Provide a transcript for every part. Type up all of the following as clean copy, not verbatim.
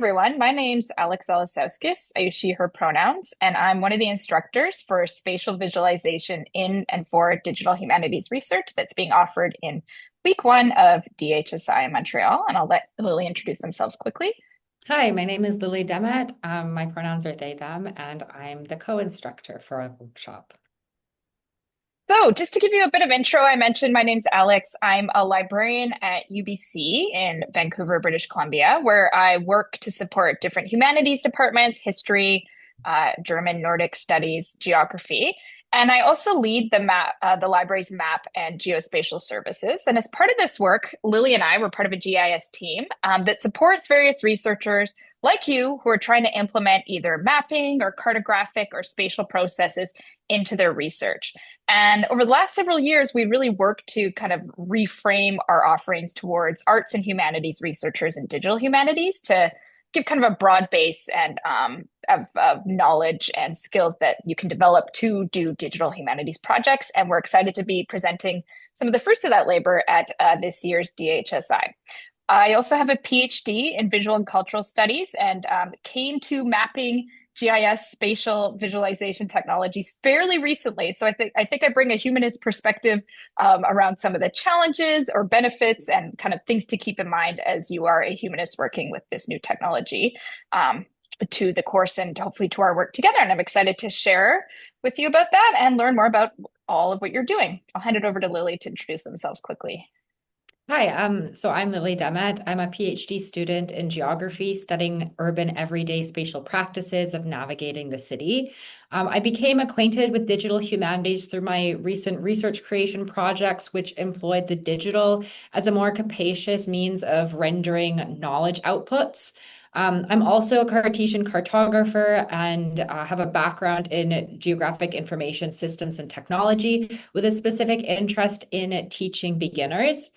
everyone. My name's Alisauskas. I use she, her pronouns, and I'm one of the instructors for spatial visualization in and for digital humanities research that's being offered in week one of DHSI in Montreal. And I'll let Lily introduce themselves quickly. Hi, my name is Lily Demet. My pronouns are they, them, and I'm the co-instructor for our workshop. So, just to give you a bit of intro, I mentioned my name's Alex. I'm a librarian at UBC in Vancouver, British Columbia, where I work to support different humanities departments, history, German, Nordic studies, geography. And I also lead the library's map and geospatial services. And as part of this work, Lily and I were part of a GIS team that supports various researchers like you who are trying to implement either mapping or cartographic or spatial processes into their research. And over the last several years, we really worked to kind of reframe our offerings towards arts and humanities researchers and digital humanities to give kind of a broad base and of knowledge and skills that you can develop to do digital humanities projects. And we're excited to be presenting some of the fruits of that labor at this year's DHSI. I also have a PhD in visual and cultural studies and came to mapping GIS spatial visualization technologies fairly recently. So I think I bring a humanist perspective around some of the challenges or benefits and kind of things to keep in mind as you are a humanist working with this new technology to the course and hopefully to our work together. And I'm excited to share with you about that and learn more about all of what you're doing. I'll hand it over to Lily to introduce themselves quickly. Hi, so I'm Lily Demet. I'm a PhD student in geography, studying urban everyday spatial practices of navigating the city. I became acquainted with digital humanities through my recent research creation projects, which employed the digital as a more capacious means of rendering knowledge outputs. I'm also a Cartesian cartographer and have a background in geographic information systems and technology with a specific interest in teaching beginners.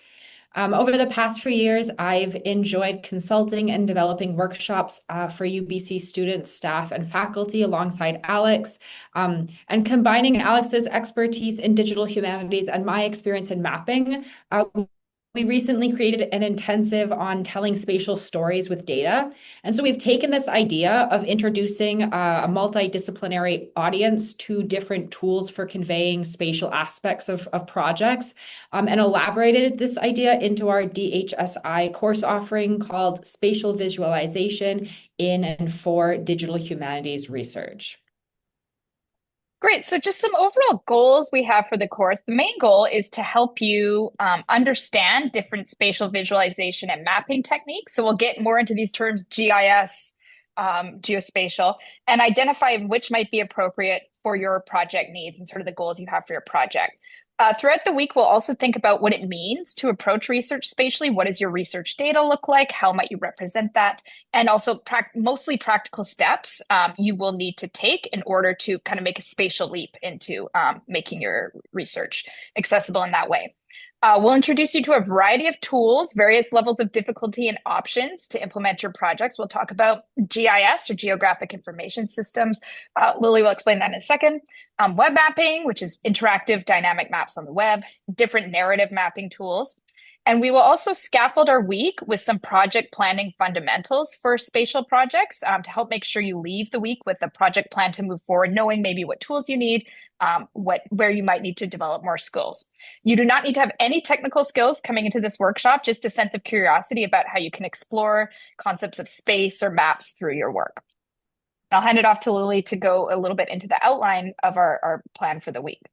Over the past few years, I've enjoyed consulting and developing workshops for UBC students, staff, and faculty alongside Alex, and combining Alex's expertise in digital humanities and my experience in mapping. We recently created an intensive on telling spatial stories with data. And so we've taken this idea of introducing a multidisciplinary audience to different tools for conveying spatial aspects of projects and elaborated this idea into our DHSI course offering called Spatial Visualization in and for Digital Humanities Research. Great. So, just some overall goals we have for the course. The main goal is to help you understand different spatial visualization and mapping techniques. So, we'll get more into these terms GIS, geospatial, and identify which might be appropriate for your project needs and sort of the goals you have for your project. Throughout the week, we'll also think about what it means to approach research spatially. What does your research data look like? How might you represent that? And also mostly practical steps you will need to take in order to kind of make a spatial leap into making your research accessible in that way. We'll introduce you to a variety of tools, various levels of difficulty and options to implement your projects. We'll talk about GIS or geographic information systems. Lily will explain that in a second. Web mapping, which is interactive dynamic maps on the web, different narrative mapping tools. And we will also scaffold our week with some project planning fundamentals for spatial projects to help make sure you leave the week with a project plan to move forward, knowing maybe what tools you need, where you might need to develop more skills. You do not need to have any technical skills coming into this workshop, just a sense of curiosity about how you can explore concepts of space or maps through your work. I'll hand it off to Lily to go a little bit into the outline of our plan for the week.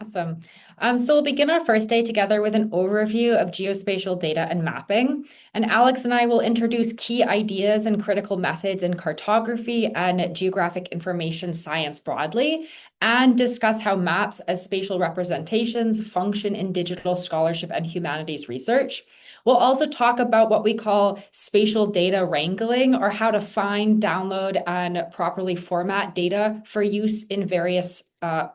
Awesome. So we'll begin our first day together with an overview of geospatial data and mapping. And Alex and I will introduce key ideas and critical methods in cartography and geographic information science broadly, and discuss how maps as spatial representations function in digital scholarship and humanities research. We'll also talk about what we call spatial data wrangling, or how to find, download, and properly format data for use in various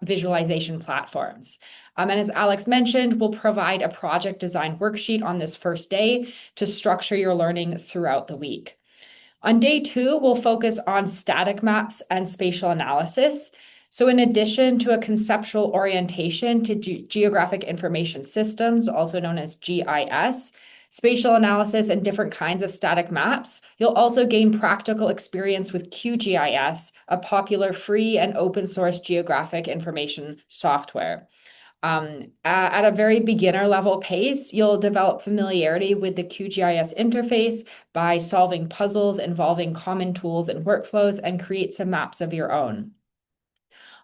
visualization platforms. And as Alex mentioned, we'll provide a project design worksheet on this first day to structure your learning throughout the week. On day 2, we'll focus on static maps and spatial analysis. So in addition to a conceptual orientation to geographic information systems, also known as GIS, spatial analysis, and different kinds of static maps. You'll also gain practical experience with QGIS, a popular free and open source geographic information software. At a very beginner level pace, you'll develop familiarity with the QGIS interface by solving puzzles involving common tools and workflows and create some maps of your own.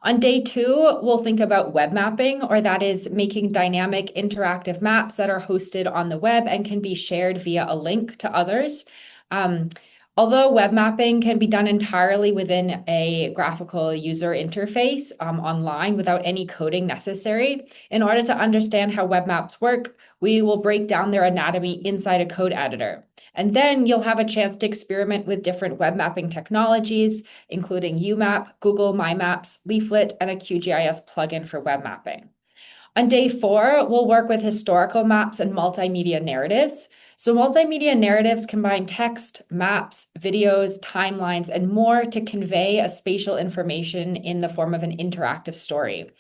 On day two, we'll think about web mapping, or that is making dynamic interactive maps that are hosted on the web and can be shared via a link to others. Um, Although web mapping can be done entirely within a graphical user interface online without any coding necessary, in order to understand how web maps work, we will break down their anatomy inside a code editor. And then you'll have a chance to experiment with different web mapping technologies, including UMap, Google My Maps, Leaflet, and a QGIS plugin for web mapping. On day four, we'll work with historical maps and multimedia narratives. So multimedia narratives combine text, maps, videos, timelines, and more to convey a spatial information in the form of an interactive story.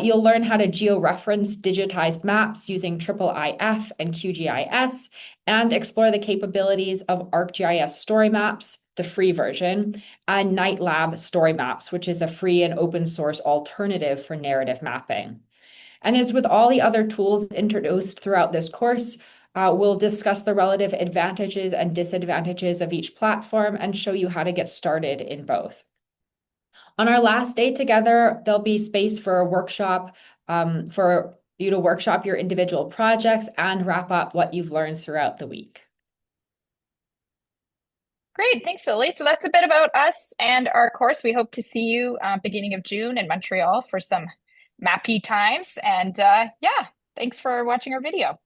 You'll learn how to georeference digitized maps using IIIF and QGIS and explore the capabilities of ArcGIS story maps, the free version, and NightLab story maps, which is a free and open source alternative for narrative mapping. And as with all the other tools introduced throughout this course, we'll discuss the relative advantages and disadvantages of each platform and show you how to get started in both. On our last day together, there'll be space for a workshop for you to workshop your individual projects and wrap up what you've learned throughout the week. Great, thanks, Lily. So that's a bit about us and our course. We hope to see you beginning of June in Montreal for some mappy times. And yeah, thanks for watching our video.